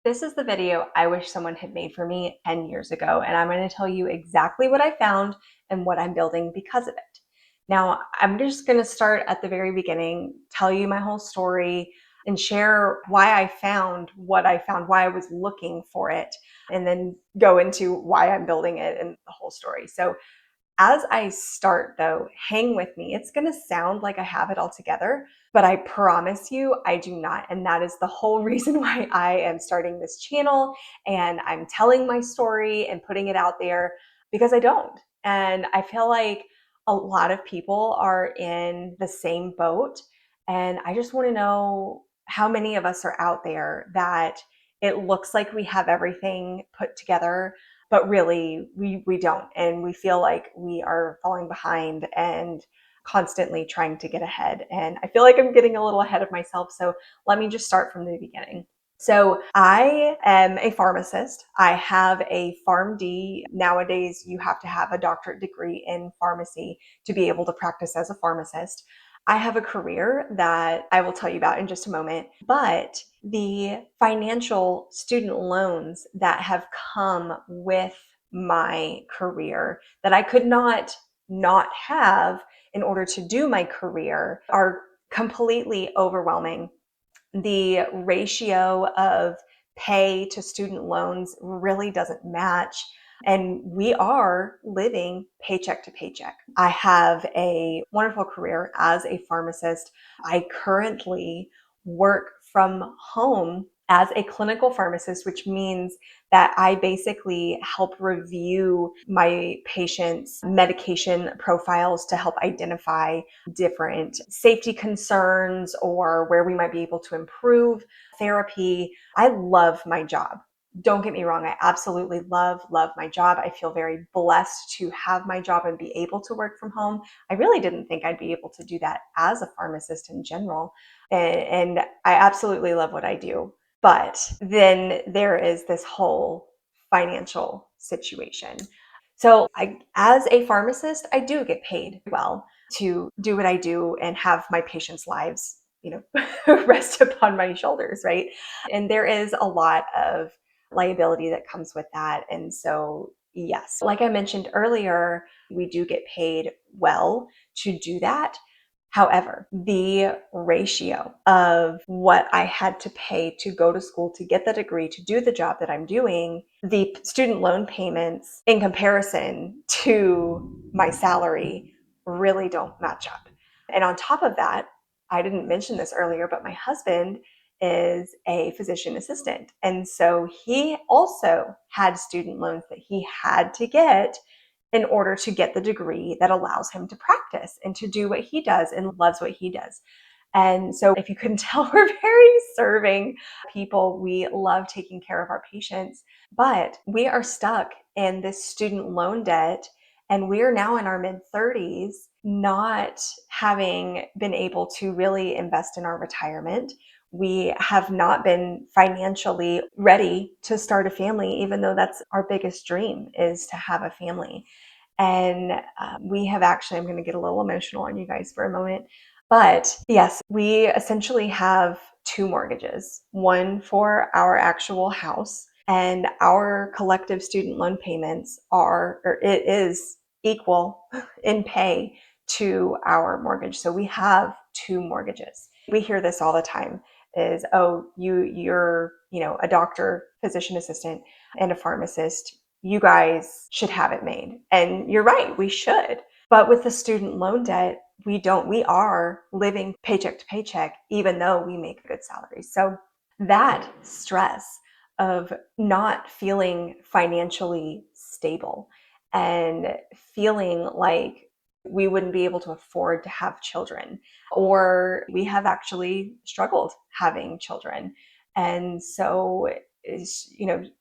This is the video I wish someone had made for me 10 years ago, and I'm going to tell you exactly what I found and what I'm building because of it. Now, I'm just going to start at the very beginning, tell you my whole story, and share why I found what I found, why I was looking for it, and then go into why I'm building it and the whole story. So, as I start though, hang with me. It's going to sound like I have it all together, but I promise you I do not. And that is the whole reason why I am starting this channel and I'm telling my story and putting it out there because I don't. And I feel like a lot of people are in the same boat. And I just want to know how many of us are out there that it looks like we have everything put together, but really we don't, and we feel like we are falling behind and constantly trying to get ahead. And I feel like I'm getting a little ahead of myself, so let me just start from the beginning. So I am a pharmacist. I have a PharmD. Nowadays you have to have a doctorate degree in pharmacy to be able to practice as a pharmacist. I have a career that I will tell you about in just a moment, but the financial student loans that have come with my career that I could not have in order to do my career are completely overwhelming. The ratio of pay to student loans really doesn't match. And we are living paycheck to paycheck. I have a wonderful career as a pharmacist. I currently work from home as a clinical pharmacist, which means that I basically help review my patients' medication profiles to help identify different safety concerns or where we might be able to improve therapy. I love my job. Don't get me wrong, I absolutely love my job. I feel very blessed to have my job and be able to work from home. I really didn't think I'd be able to do that as a pharmacist in general. And I absolutely love what I do. But then there is this whole financial situation. So as a pharmacist, I do get paid well to do what I do and have my patients' lives, rest upon my shoulders, right? And there is a lot of liability that comes with that. And so, yes, like I mentioned earlier, we do get paid well to do that. However, the ratio of what I had to pay to go to school to get the degree to do the job that I'm doing, the student loan payments in comparison to my salary really don't match up. And on top of that, I didn't mention this earlier, but my husband is a physician assistant. And so he also had student loans that he had to get in order to get the degree that allows him to practice and to do what he does and loves what he does. And so, if you couldn't tell, we're very serving people. We love taking care of our patients, but we are stuck in this student loan debt. And we are now in our mid 30s, not having been able to really invest in our retirement. We have not been financially ready to start a family, even though that's our biggest dream, is to have a family. And we have actually, I'm going to get a little emotional on you guys for a moment. But yes, we essentially have two mortgages, one for our actual house, and our collective student loan payments it is equal in pay to our mortgage. So we have two mortgages. We hear this all the time is, oh, you're, a doctor, physician assistant, and a pharmacist. You guys should have it made. And you're right, we should. But with the student loan debt, we don't. We are living paycheck to paycheck, even though we make a good salary. So that stress of not feeling financially stable and feeling like we wouldn't be able to afford to have children, or we have actually struggled having children. And so is,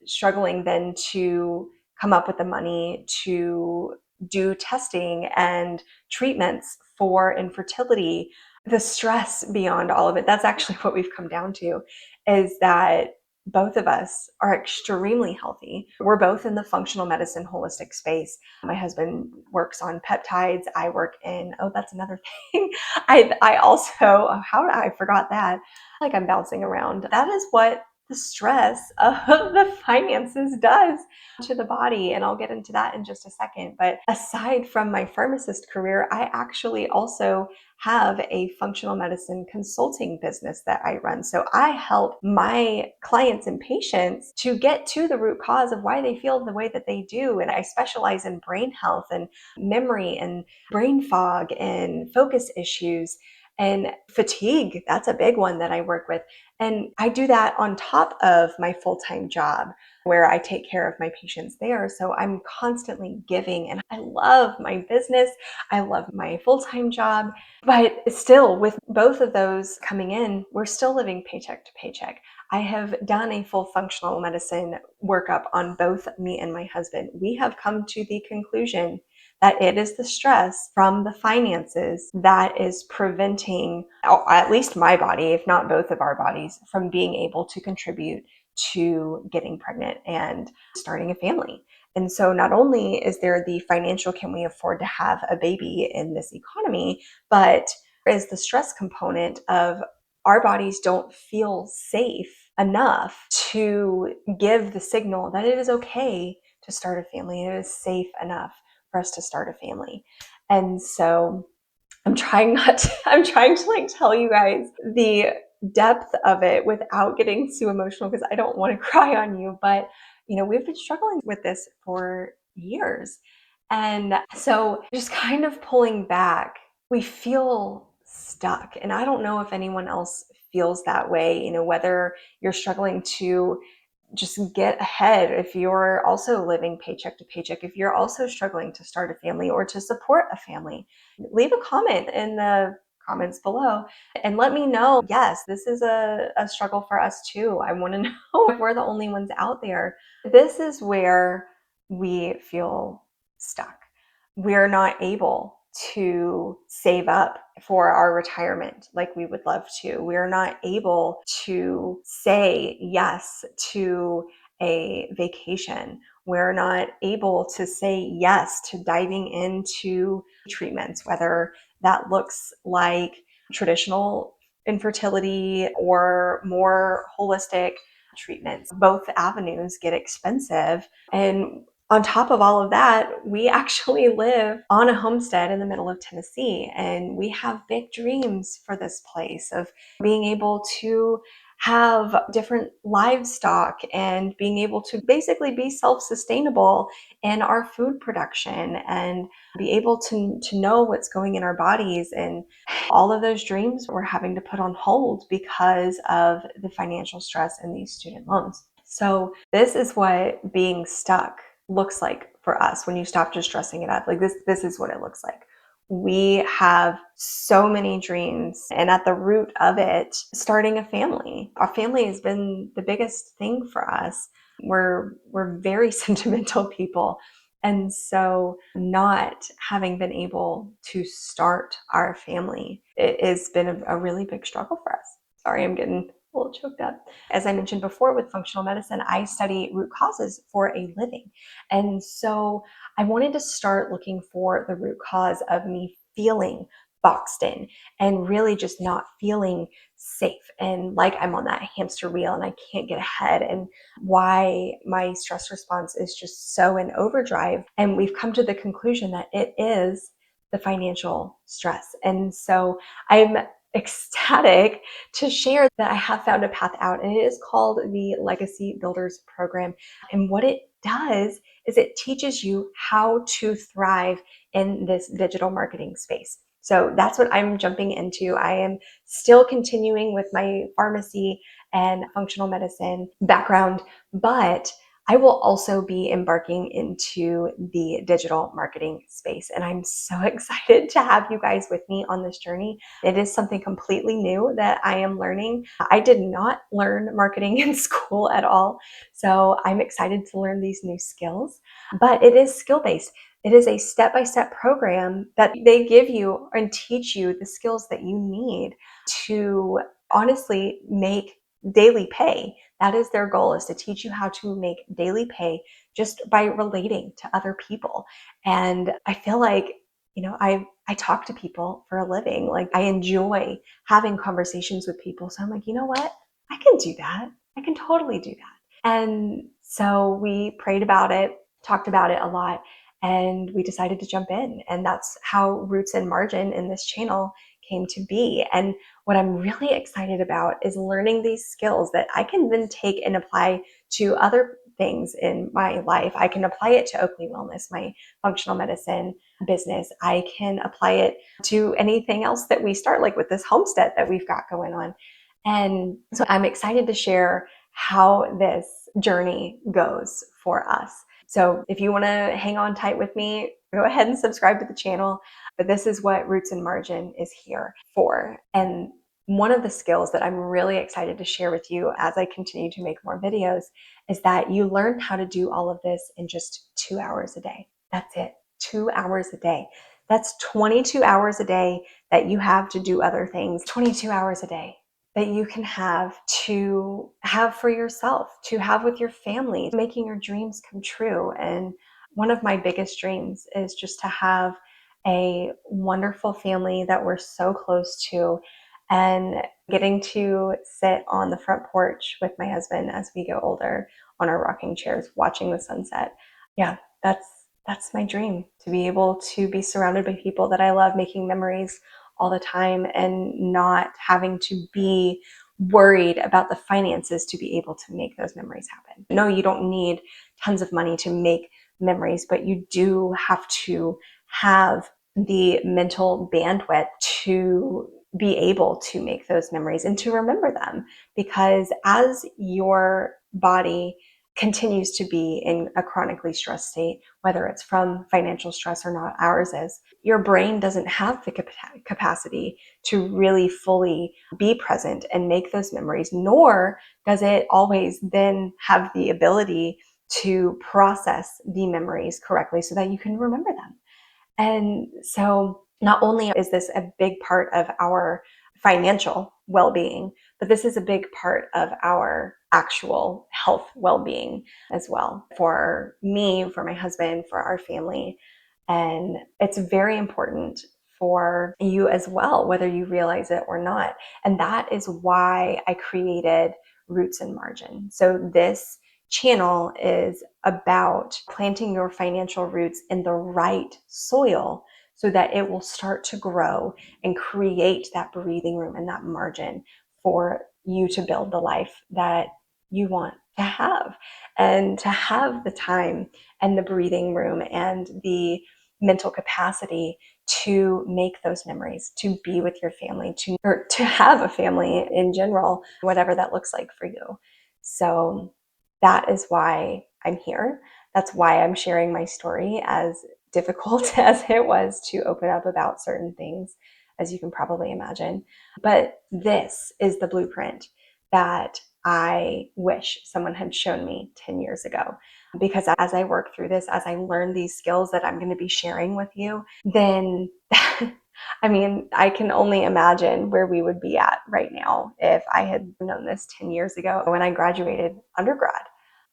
struggling then to come up with the money to do testing and treatments for infertility. The stress beyond all of it, that's actually what we've come down to, is that both of us are extremely healthy. We're both in the functional medicine holistic space. My husband works on peptides. I work in, oh, that's another thing. I also, I forgot that. Like I'm bouncing around. That is what the stress of the finances does to the body. And I'll get into that in just a second. But aside from my pharmacist career, I actually also have a functional medicine consulting business that I run. So I help my clients and patients to get to the root cause of why they feel the way that they do. And I specialize in brain health and memory and brain fog and focus issues and fatigue. That's a big one that I work with. And I do that on top of my full-time job where I take care of my patients there. So I'm constantly giving, and I love my business. I love my full-time job. But still, with both of those coming in, we're still living paycheck to paycheck. I have done a full functional medicine workup on both me and my husband. We have come to the conclusion that it is the stress from the finances that is preventing, at least my body, if not both of our bodies, from being able to contribute to getting pregnant and starting a family. And so not only is there the financial, can we afford to have a baby in this economy, but there is the stress component of our bodies don't feel safe enough to give the signal that it is okay to start a family. It is safe enough for us to start a family. And so I'm trying to like tell you guys the depth of it without getting too emotional because I don't want to cry on you. But, we've been struggling with this for years. And so just kind of pulling back, we feel stuck. And I don't know if anyone else feels that way, whether you're struggling to just get ahead, if you're also living paycheck to paycheck, if you're also struggling to start a family or to support a family, leave a comment in the comments below and let me know. Yes, this is a struggle for us too. I want to know if we're the only ones out there. This is where we feel stuck. We're not able to save up for our retirement like we would love to. We're not able to say yes to a vacation. We're not able to say yes to diving into treatments, whether that looks like traditional infertility or more holistic treatments. Both avenues get expensive. And on top of all of that, we actually live on a homestead in the middle of Tennessee, and we have big dreams for this place of being able to have different livestock and being able to basically be self-sustainable in our food production and be able to know what's going in our bodies. And all of those dreams we're having to put on hold because of the financial stress and these student loans. So this is what being stuck looks like for us when you stop just dressing it up. Like this is what it looks like. We have so many dreams, and at the root of it, starting a family. Our family has been the biggest thing for us. We're very sentimental people. And so not having been able to start our family, it has been a really big struggle for us. Sorry, I'm getting a little choked up. As I mentioned before, with functional medicine, I study root causes for a living. And so I wanted to start looking for the root cause of me feeling boxed in and really just not feeling safe and like I'm on that hamster wheel and I can't get ahead, and why my stress response is just so in overdrive. And we've come to the conclusion that it is the financial stress. And so I'm ecstatic to share that I have found a path out, and it is called the Legacy Builders Program. And what it does is it teaches you how to thrive in this digital marketing space. So that's what I'm jumping into. I am still continuing with my pharmacy and functional medicine background, but I will also be embarking into the digital marketing space. And I'm so excited to have you guys with me on this journey. It is something completely new that I am learning. I did not learn marketing in school at all. So I'm excited to learn these new skills, but it is skill-based. It is a step-by-step program that they give you and teach you the skills that you need to honestly make daily pay. That is their goal, is to teach you how to make daily pay just by relating to other people. And I feel like, I talk to people for a living. Like I enjoy having conversations with people. So I'm like, you know what? I can do that. I can totally do that. And so we prayed about it, talked about it a lot, and we decided to jump in. And that's how Roots and Margin in this channel came to be. And what I'm really excited about is learning these skills that I can then take and apply to other things in my life. I can apply it to Oakley Wellness, my functional medicine business. I can apply it to anything else that we start, like with this homestead that we've got going on. And so I'm excited to share how this journey goes for us. So if you want to hang on tight with me, go ahead and subscribe to the channel. But this is what Roots and Margin is here for. And one of the skills that I'm really excited to share with you as I continue to make more videos is that you learn how to do all of this in just 2 hours a day. That's it, 2 hours a day. That's 22 hours a day that you have to do other things, 22 hours a day that you can have to have for yourself, to have with your family, making your dreams come true. And one of my biggest dreams is just to have a wonderful family that we're so close to, and getting to sit on the front porch with my husband as we get older on our rocking chairs, watching the sunset. Yeah, that's my dream, to be able to be surrounded by people that I love, making memories all the time, and not having to be worried about the finances to be able to make those memories happen. No, you don't need tons of money to make memories, but you do have to have the mental bandwidth to be able to make those memories and to remember them. Because as your body continues to be in a chronically stressed state, whether it's from financial stress or not, ours is, your brain doesn't have the capacity to really fully be present and make those memories, nor does it always then have the ability to process the memories correctly so that you can remember them. And so not only is this a big part of our financial well-being, but this is a big part of our actual health well-being as well, for me, for my husband, for our family. And it's very important for you as well, whether you realize it or not. And that is why I created Roots and Margin. So this channel is about planting your financial roots in the right soil so that it will start to grow and create that breathing room and that margin for you to build the life that you want to have, and to have the time and the breathing room and the mental capacity to make those memories, to be with your family, or to have a family in general, whatever that looks like for you. So that is why I'm here. That's why I'm sharing my story, as difficult as it was to open up about certain things, as you can probably imagine. But this is the blueprint that I wish someone had shown me 10 years ago. Because as I work through this, as I learn these skills that I'm going to be sharing with you, then I mean, I can only imagine where we would be at right now if I had known this 10 years ago when I graduated undergrad.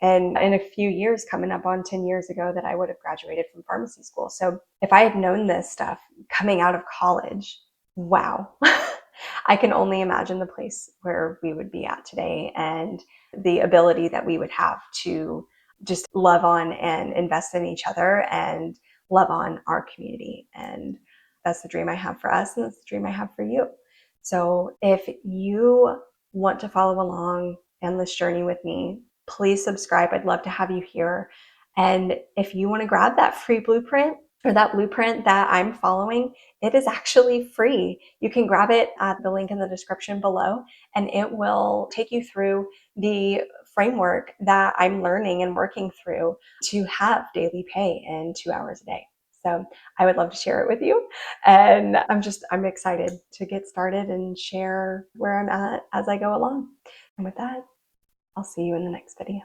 And in a few years, coming up on 10 years ago, that I would have graduated from pharmacy school. So if I had known this stuff coming out of college, wow, I can only imagine the place where we would be at today, and the ability that we would have to just love on and invest in each other and love on our community. And that's the dream I have for us, and that's the dream I have for you. So if you want to follow along on this journey with me, please subscribe. I'd love to have you here. And if you want to grab that free blueprint, or that blueprint that I'm following, it is actually free. You can grab it at the link in the description below, and it will take you through the framework that I'm learning and working through to have daily pay in 2 hours a day. So I would love to share it with you. And I'm excited to get started and share where I'm at as I go along. And with that, I'll see you in the next video.